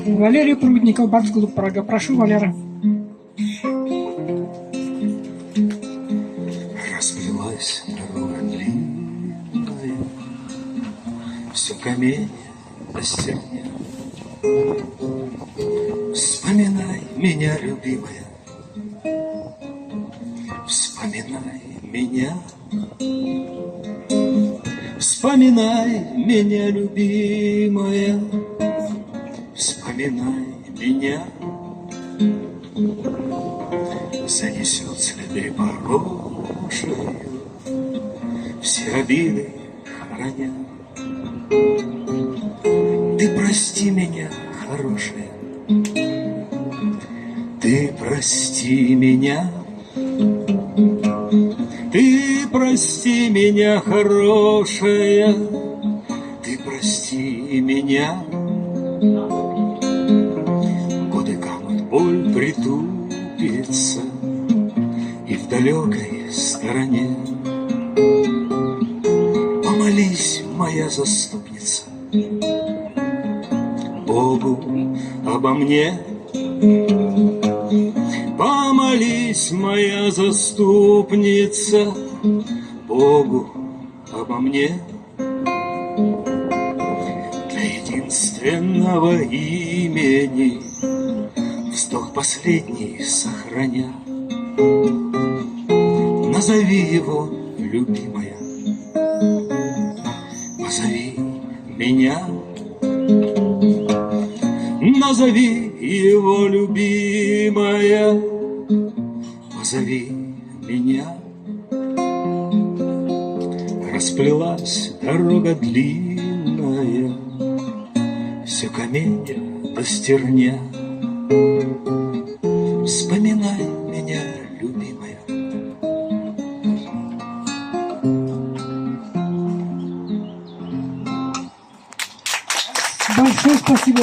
Валерий Прудников, Бардс-клуб Прага. Прошу, Валера. Расплылась дорога длинная, все камень до стерня. Вспоминай меня, любимая, вспоминай меня. Вспоминай меня, любимая, вспоминай меня. Занесет следы порожью, все обиды храня. Ты прости меня, хорошая, ты прости меня. Ты прости меня, хорошая, ты прости меня. Годы канут, боль притупится, и в далекой стороне помолись, моя заступница, Богу обо мне. Помолись, моя заступница, Богу обо мне. Для единственного имени вздох последний сохраня. Назови его, любимая, позови меня. Назови его, любимая, позови меня. Расплылась дорога длинная, все каменья до стерня. Вспоминай меня, любимая. Большое спасибо.